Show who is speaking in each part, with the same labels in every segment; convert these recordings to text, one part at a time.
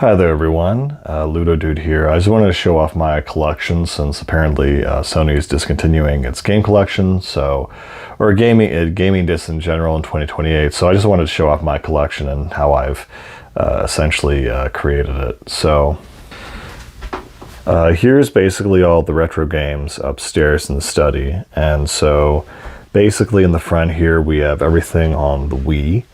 Speaker 1: Hi there everyone, Ludo Dude here. I just wanted to show off my collection since apparently Sony is discontinuing its game collection, or gaming discs in general in 2028. So I just wanted to show off my collection and how I've essentially created it. So here's basically all the retro games upstairs in the study. And so basically in the front here we have everything on the Wii.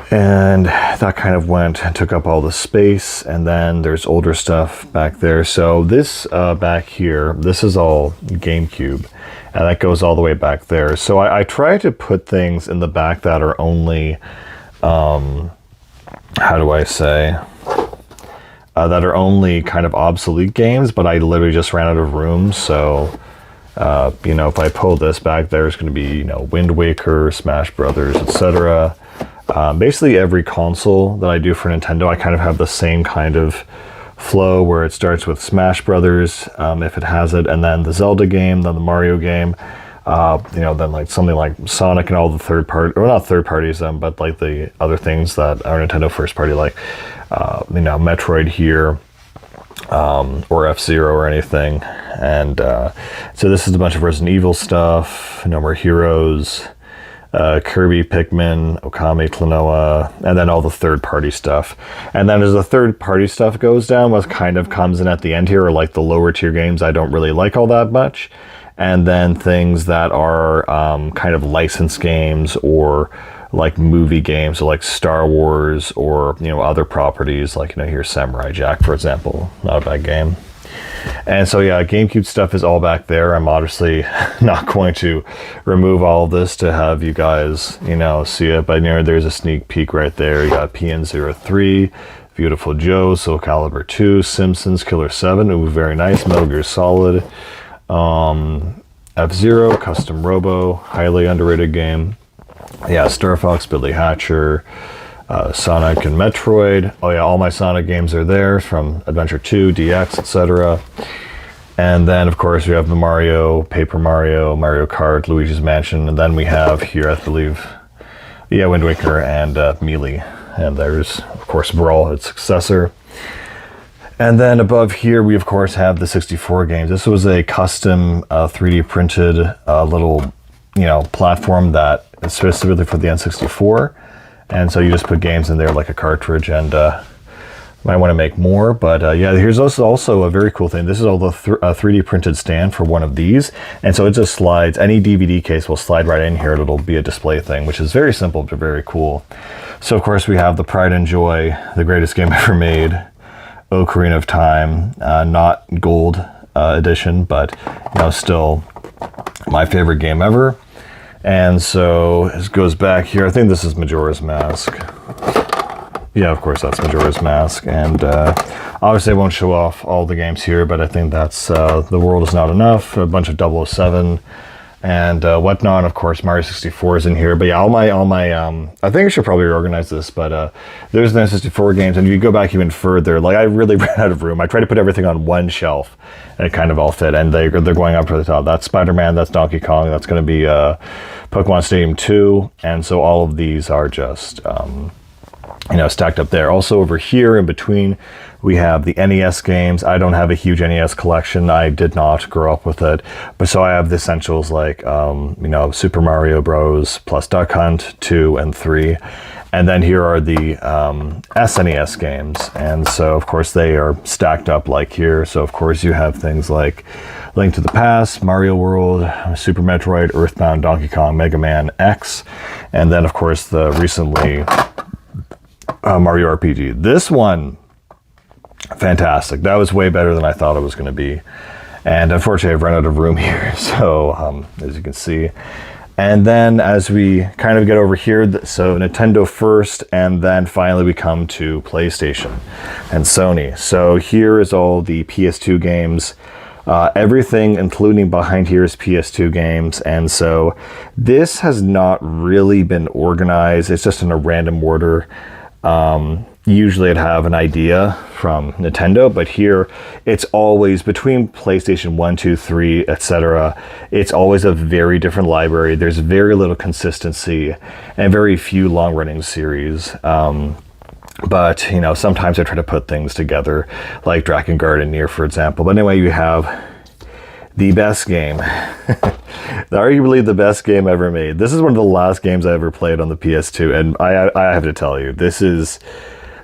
Speaker 1: And that kind of went and took up all the space, and then there's older stuff back there. So this back here, this is all GameCube, and that goes all the way back there. So I try to put things in the back that are only, how do I say, that are only kind of obsolete games, but I literally just ran out of room. So, you know, if I pull this back, there's going to be, you know, Wind Waker, Smash Brothers, etc. Basically every console that I do for Nintendo, I kind of have the same kind of flow where it starts with Smash Brothers, if it has it, and then the Zelda game, then the Mario game, you know, then like something like Sonic and all the third party, or not third parties, but like the other things that are Nintendo first party, like, you know, Metroid here, or F-Zero or anything. And so this is a bunch of Resident Evil stuff, No More Heroes, Kirby, Pikmin, Okami, Klonoa, and then all the third-party stuff. And then as the third-party stuff goes down, what kind of comes in at the end here are like the lower-tier games I don't really like all that much, and then things that are kind of licensed games or like movie games, so like Star Wars or, you know, other properties, like, you know, here's Samurai Jack, for example. Not a bad game. And so yeah, GameCube stuff is all back there. I'm obviously not going to remove all of this to have you guys, you know, see it, but you know, there's a sneak peek right there. You got PN03, Beautiful Joe, Soul Calibur 2, Simpsons, Killer 7, ooh, very nice, Metal Gear Solid, F-Zero, Custom Robo, highly underrated game. Yeah, Star Fox, Billy Hatcher, Sonic and Metroid. Oh yeah, all my Sonic games are there, from Adventure 2, DX, etc. And then of course we have the Mario, Paper Mario, Mario Kart, Luigi's Mansion, and then we have here, I believe, yeah, Wind Waker and Melee. And there's of course Brawl, its successor. And then above here we of course have the 64 games. This was a custom 3D printed little, you know, platform that is specifically for the N64. And so you just put games in there like a cartridge, and might want to make more. But yeah, here's also a very cool thing. This is all the 3D printed stand for one of these. And so it just slides. Any DVD case will slide right in here. It'll be a display thing, which is very simple but very cool. So of course we have the Pride and Joy, the greatest game ever made, Ocarina of Time, not gold edition, but, you know, still my favorite game ever. And so it goes back here. I think this is Majora's Mask. Yeah, of course, that's Majora's Mask. And obviously I won't show off all the games here, but I think that's The World Is Not Enough, a bunch of 007 and whatnot. Of course, Mario 64 is in here. But yeah, all my I think I should probably reorganize this, but there's the N64 games, and if you go back even further, like I really ran out of room. I tried to put everything on one shelf, and it kind of all fit, and they're going up to the top. That's Spider-Man, that's Donkey Kong, that's going to be Pokemon Stadium 2, and so all of these are just, you know, stacked up there. Also over here in between, we have the NES games. I don't have a huge NES collection. I did not grow up with it. But so I have the essentials like, you know, Super Mario Bros. Plus Duck Hunt 2 and 3. And then here are the SNES games. And so, of course, they are stacked up like here. So, of course, you have things like Link to the Past, Mario World, Super Metroid, Earthbound, Donkey Kong, Mega Man X. And then, of course, the recently Mario RPG. This one, fantastic. That was way better than I thought it was going to be. And unfortunately, I've run out of room here. So, as you can see. And then as we kind of get over here, so Nintendo first, and then finally we come to PlayStation and Sony. So here is all the PS2 games. Everything, including behind here, is PS2 games. And so this has not really been organized. It's just in a random order. Usually I'd have an idea from Nintendo, but here it's always between PlayStation 1, 2, 3, etc. It's always a very different library. There's very little consistency and very few long-running series. But, you know, sometimes I try to put things together, like Drakengard and Nier, for example. But anyway, you have the best game. Arguably the best game ever made. This is one of the last games I ever played on the PS2, and I have to tell you, this is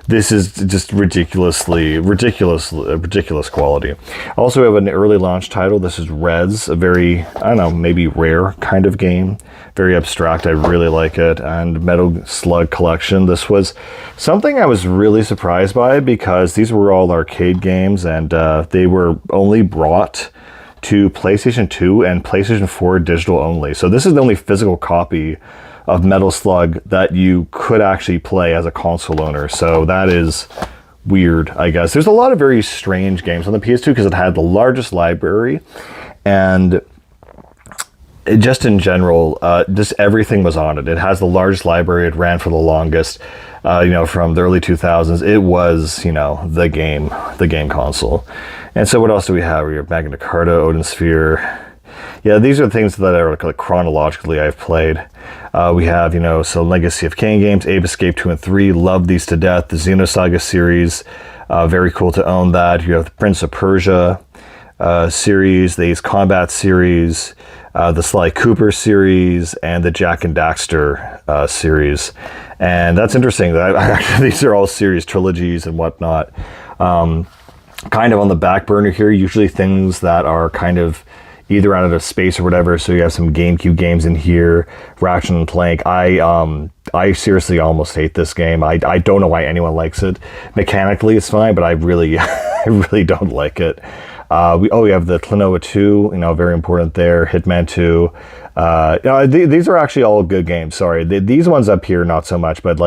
Speaker 1: just ridiculous quality. Also, we have an early launch title. This is Rez, a very, I don't know, maybe rare kind of game. Very abstract. I really like it. And Metal Slug Collection. This was something I was really surprised by, because these were all arcade games, and they were only brought to PlayStation 2 and PlayStation 4 digital only. So this is the only physical copy of Metal Slug that you could actually play as a console owner. So that is weird, I guess. There's a lot of very strange games on the PS2 because it had the largest library, and just in general, just everything was on it. It has the largest library. It ran for the longest, you know, from the early 2000s. It was, you know, the game console. And so what else do we have? We have Magna Carta, Odin Sphere. Yeah, these are things that are like chronologically I've played. We have, you know, so Legacy of Kain games, Ape Escape 2 and 3, love these to death. The Xenosaga series, very cool to own that. You have the Prince of Persia series, the Ace Combat series, the Sly Cooper series, and the Jak and Daxter series. And that's interesting. These are all series trilogies and whatnot. Kind of on the back burner here, usually things that are kind of either out of space or whatever. So you have some GameCube games in here, Ratchet and Clank. I seriously almost hate this game. I don't know why anyone likes it. Mechanically, it's fine, but I really, I really don't like it. We have the Klonoa 2, you know, very important there. Hitman 2. These are actually all good games. Sorry, these ones up here not so much, but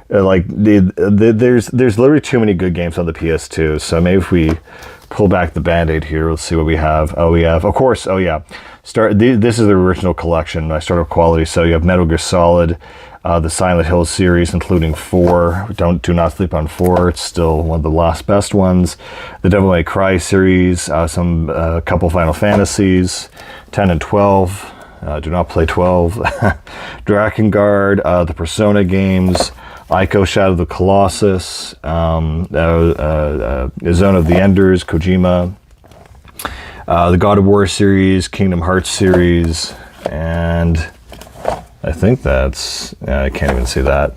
Speaker 1: there's literally too many good games on the PS2. So maybe if we pull back the Band-Aid here, let's see what we have. Oh, we have, of course. Oh yeah, this is the original collection. I started with quality. So you have Metal Gear Solid, the Silent Hill series, including 4. Do not sleep on 4. It's still one of the last best ones. The Devil May Cry series, some couple Final Fantasies, 10 and 12. Do not play 12. Drakengard, the Persona games, Ico Shadow of the Colossus, Zone of the Enders, Kojima, the God of War series, Kingdom Hearts series, and I think that's, I can't even see that.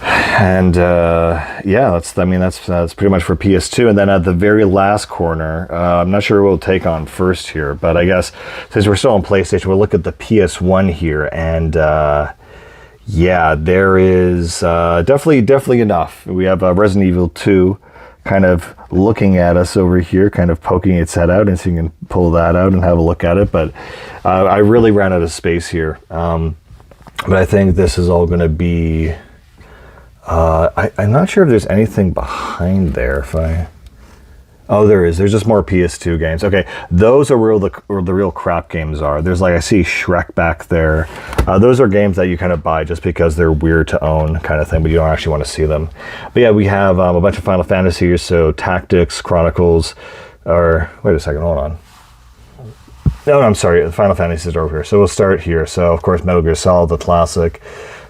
Speaker 1: And yeah, that's pretty much for PS2. And then at the very last corner, I'm not sure what we'll take on first here, but I guess since we're still on PlayStation, we'll look at the PS1 here. And yeah, there is definitely enough. We have Resident Evil 2 kind of looking at us over here, kind of poking its head out, and so you can pull that out and have a look at it. But I really ran out of space here. But I think this is all going to be... I'm not sure if there's anything behind there. Oh, there is. There's just more PS2 games. Okay, those are where the real crap games are. There's, like, I see Shrek back there. Those are games that you kind of buy just because they're weird to own kind of thing, but you don't actually want to see them. But yeah, we have a bunch of Final Fantasies, so Tactics, Chronicles, or... Wait a second, hold on. No, I'm sorry, the Final Fantasies are over here. So we'll start here. So, of course, Metal Gear Solid, the classic.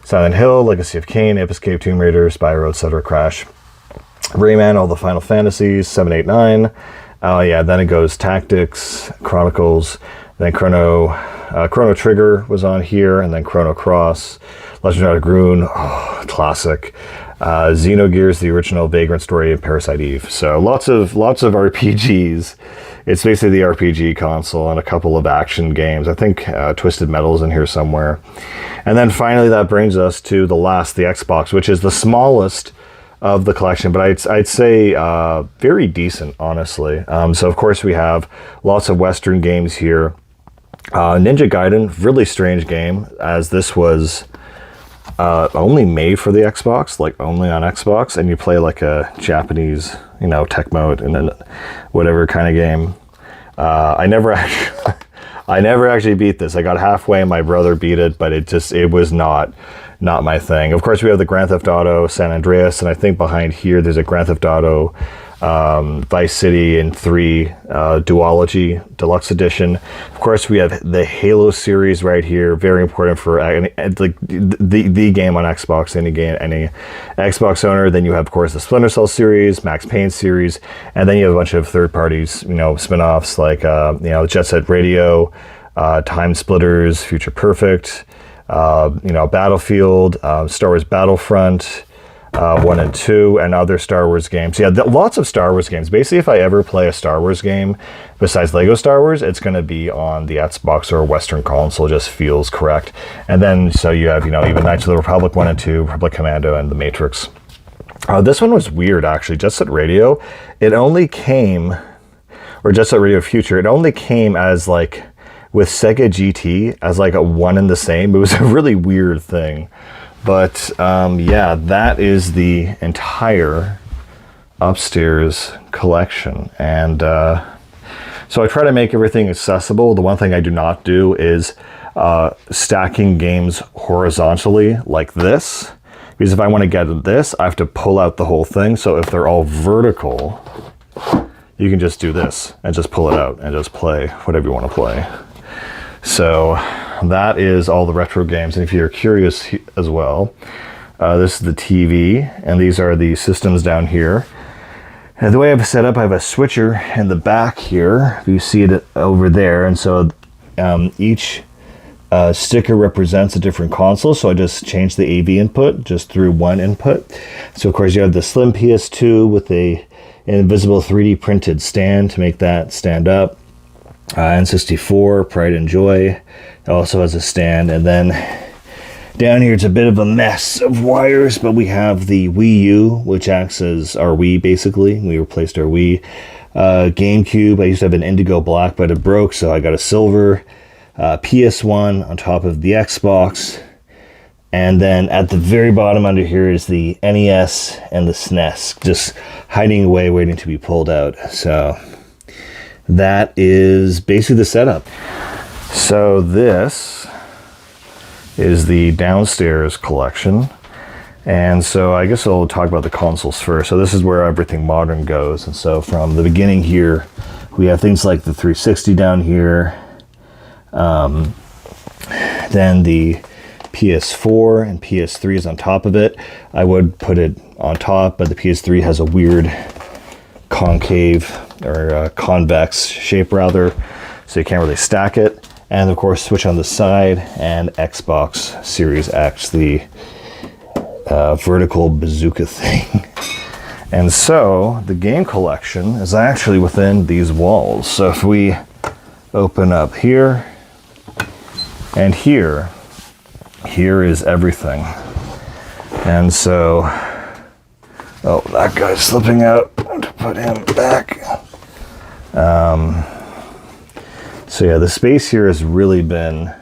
Speaker 1: Silent Hill, Legacy of Kain, Ape Escape, Tomb Raider, Spyro, etc., Crash. Rayman, all the Final Fantasies, 7, 8, 9. Yeah, then it goes Tactics, Chronicles, then Chrono Trigger was on here, and then Chrono Cross, Legend of Groon, classic. Xenogears, the original, Vagrant Story, and Parasite Eve. So lots of RPGs. It's basically the RPG console and a couple of action games. I think Twisted Metal's in here somewhere. And then finally that brings us to the Xbox, which is the smallest of the collection, but I'd say very decent, honestly. So of course we have lots of Western games here. Ninja Gaiden, really strange game, as this was only made for the Xbox, like only on Xbox, and you play like a Japanese, you know, tech mode and then whatever kind of game. I never actually beat this. I got halfway and my brother beat it, but it was not my thing. Of course, we have the Grand Theft Auto San Andreas, and I think behind here there's a Grand Theft Auto Vice City and 3 Duology Deluxe Edition. Of course, we have the Halo series right here, very important for like the game on Xbox, any Xbox owner. Then you have, of course, the Splinter Cell series, Max Payne series, and then you have a bunch of third parties, spin-offs like Jet Set Radio, Time Splitters, Future Perfect, Battlefield, Star Wars Battlefront, 1 and 2, and other Star Wars games. Yeah, lots of Star Wars games. Basically, if I ever play a Star Wars game besides Lego Star Wars, it's going to be on the Xbox or a Western console. It just feels correct. And then, so you have, even Knights of the Republic 1 and 2, Republic Commando, and The Matrix. This one was weird, actually. Jet Set Radio, it only came, or Jet Set Radio Future, it only came as like, with Sega GT, as like a one and the same. It was a really weird thing. But yeah, that is the entire upstairs collection. And so I try to make everything accessible. The one thing I do not do is stacking games horizontally like this. Because if I want to get this, I have to pull out the whole thing. So if they're all vertical, you can just do this and just pull it out and just play whatever you want to play. So that is all the retro games. And if you're curious as well, this is the TV, and these are the systems down here. And the way I've set up, I have a switcher in the back here. You see it over there. And so each sticker represents a different console. So I just changed the AV input just through one input. So of course you have the slim PS2 with an invisible 3D printed stand to make that stand up. N64, Pride and Joy, also has a stand. And then down here it's a bit of a mess of wires, but we have the Wii U, which acts as our Wii basically. We replaced our Wii. GameCube, I used to have an indigo black, but it broke, so I got a silver. PS1 on top of the Xbox. And then at the very bottom under here is the NES and the SNES, just hiding away, waiting to be pulled out. So that is basically the setup. So this is the downstairs collection. And so I guess I'll talk about the consoles first. So this is where everything modern goes. And so from the beginning here, we have things like the 360 down here. Then the PS4 and PS3 is on top of it. I would put it on top, but the PS3 has a weird concave or convex shape rather, so you can't really stack it. And of course Switch on the side, and Xbox Series X, the vertical bazooka thing. And so the game collection is actually within these walls. So if we open up here and here is everything. And so, oh, that guy's slipping out. I have to put him back. So yeah, the space here has really been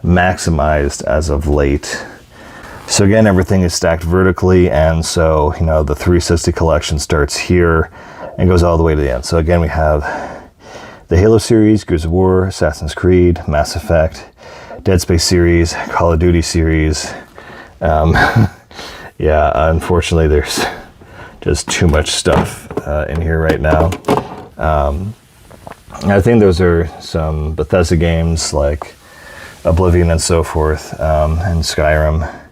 Speaker 1: maximized as of late. So again, everything is stacked vertically, and so, the 360 collection starts here and goes all the way to the end. So again, we have the Halo series, Gears of War, Assassin's Creed, Mass Effect, Dead Space series, Call of Duty series. Yeah, unfortunately, there's just too much stuff in here right now. I think those are some Bethesda games like Oblivion and so forth, and Skyrim.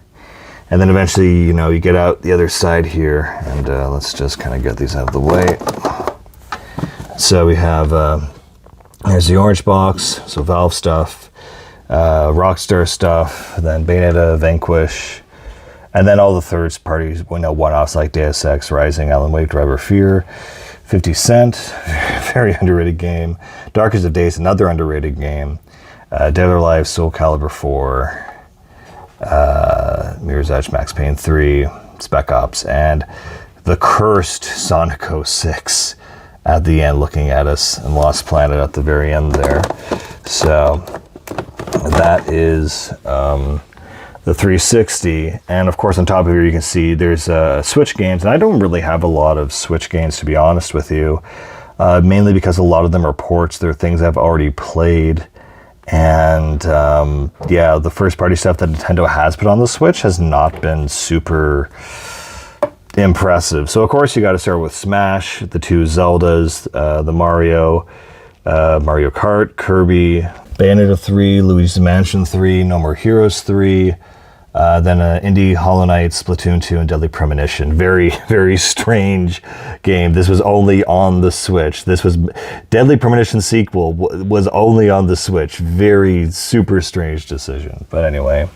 Speaker 1: And then eventually, you get out the other side here, and let's just kind of get these out of the way. So we have, here's the orange box, so Valve stuff, Rockstar stuff, then Bayonetta, Vanquish, and then all the third parties, one-offs like Deus Ex, Rising, Alan Wake, Driver Fear, 50 Cent, very underrated game, Darkest of Days, another underrated game, Dead or Alive, Soul Calibur 4, Mirror's Edge, Max Payne 3, Spec Ops, and the cursed Sonic 06 at the end looking at us, and Lost Planet at the very end there. So that is the 360, and of course on top of here you can see there's Switch games, and I don't really have a lot of Switch games, to be honest with you, mainly because a lot of them are ports. They're things I've already played. And yeah, the first party stuff that Nintendo has put on the Switch has not been super impressive. So of course you got to start with Smash, the 2 Zeldas, the Mario, Mario Kart, Kirby, Bayonetta 3, Luigi's Mansion 3, No More Heroes 3, then Indie, Hollow Knight, Splatoon 2, and Deadly Premonition. Very, very strange game. This was only on the Switch. This was Deadly Premonition sequel was only on the Switch. Very super strange decision. But anyway,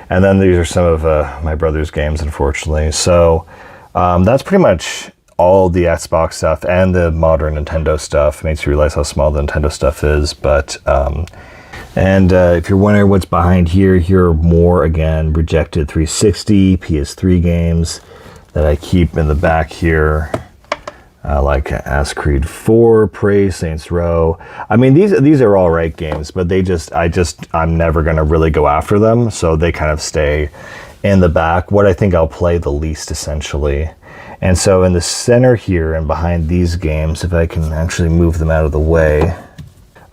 Speaker 1: and then these are some of my brother's games, unfortunately. So that's pretty much all the Xbox stuff and the modern Nintendo stuff. Makes you realize how small the Nintendo stuff is. But if you're wondering what's behind here, here are more, again, rejected 360, PS3 games that I keep in the back here. Like Assassin's Creed 4, Prey, Saints Row. I mean, these are all right games, but I'm never going to really go after them. So they kind of stay in the back. What I think I'll play the least, essentially. And so in the center here and behind these games, if I can actually move them out of the way.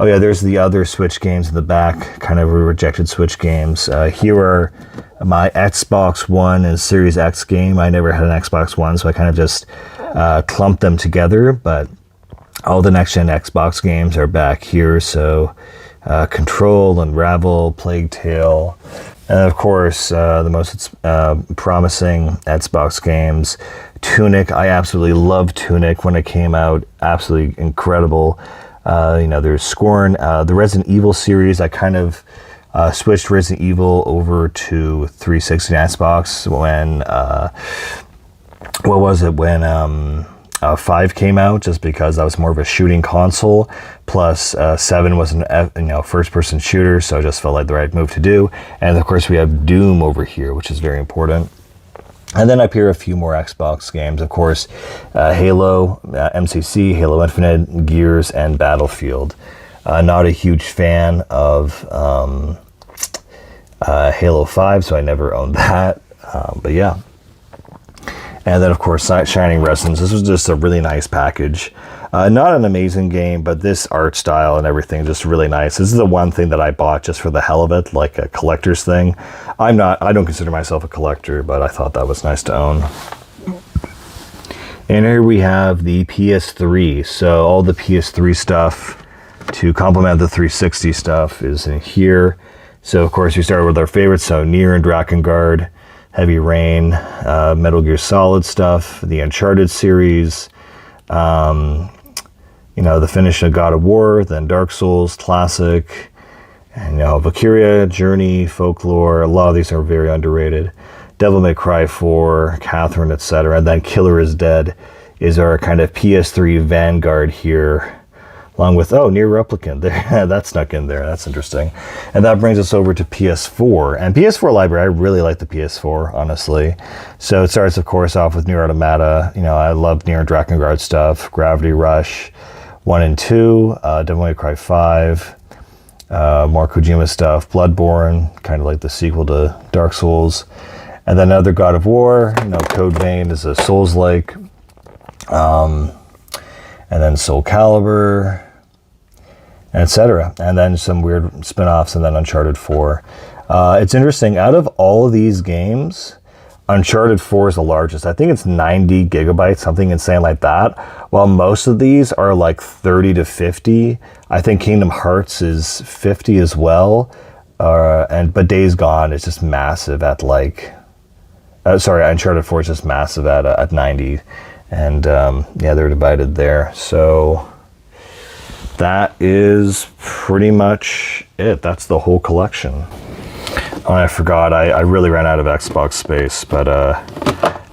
Speaker 1: Oh yeah, there's the other Switch games in the back, kind of rejected Switch games. Here are my Xbox One and Series X game. I never had an Xbox One, so I kind of just clumped them together, but all the next-gen Xbox games are back here. So Control, Unravel, Plague Tale, and of course the most promising Xbox games, Tunic. I absolutely loved Tunic when it came out. Absolutely incredible. There's Scorn, the Resident Evil series. I kind of switched Resident Evil over to 360 and Xbox when, when 5 came out, just because that was more of a shooting console. Plus 7 was an first-person shooter, so I just felt like the right move to do. And of course we have Doom over here, which is very important. And then up here, a few more Xbox games. Of course, Halo, MCC, Halo Infinite, Gears, and Battlefield. Not a huge fan of Halo 5, so I never owned that. But yeah. And then, of course, Shining Resonance. This was just a really nice package. Not an amazing game, but this art style and everything just really nice. This is the one thing that I bought just for the hell of it, like a collector's thing. I don't consider myself a collector, but I thought that was nice to own. And here we have the PS3. So all the PS3 stuff to complement the 360 stuff is in here. So of course we started with our favorites. So Nier and Drakengard, Heavy Rain, Metal Gear Solid stuff, the Uncharted series, the finish of God of War, then Dark Souls, Classic, and Valkyria, Journey, Folklore. A lot of these are very underrated. Devil May Cry 4, Catherine, etc. And then Killer is Dead is our kind of PS3 vanguard here, along with, Nier Replicant. There, that snuck in there. That's interesting. And that brings us over to PS4. And PS4 library, I really like the PS4, honestly. So it starts, of course, off with Nier Automata. I love Nier Drakengard stuff, Gravity Rush 1 and 2, Devil May Cry 5, more Kojima stuff, Bloodborne, kind of like the sequel to Dark Souls. And then another God of War, Code Vein is a Souls-like. And then Soul Calibur, etc. And then some weird spin-offs, and then Uncharted 4. It's interesting, out of all of these games, Uncharted 4 is the largest. I think it's 90 gigabytes, something insane like that. While most of these are like 30 to 50. I think Kingdom Hearts is 50 as well. But Days Gone is just massive at Uncharted 4 is just massive at 90. And they're divided there. So that is pretty much it. That's the whole collection. Oh, I forgot. I really ran out of Xbox space, but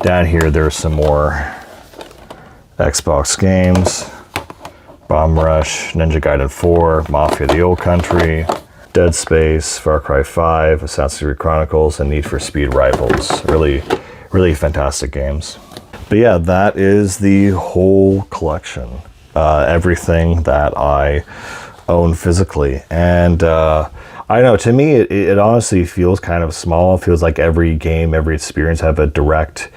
Speaker 1: down here there's some more Xbox games. Bomb Rush, Ninja Gaiden 4, Mafia: The Old Country, Dead Space, Far Cry 5, Assassin's Creed Chronicles, and Need for Speed Rivals. Really, really fantastic games. But yeah, that is the whole collection. Everything that I own physically. And I don't know, to me, it honestly feels kind of small. It feels like every game, every experience I have a direct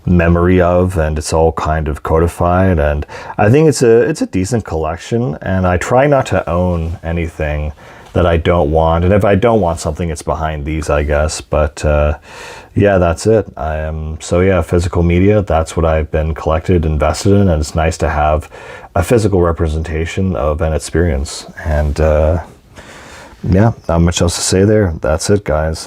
Speaker 1: memory of, and it's all kind of codified. And I think it's a decent collection, and I try not to own anything that I don't want. And if I don't want something, it's behind these, I guess. But yeah, that's it. So yeah, physical media, that's what I've been collected, invested in, and it's nice to have a physical representation of an experience. And yeah, not much else to say there. That's it, guys.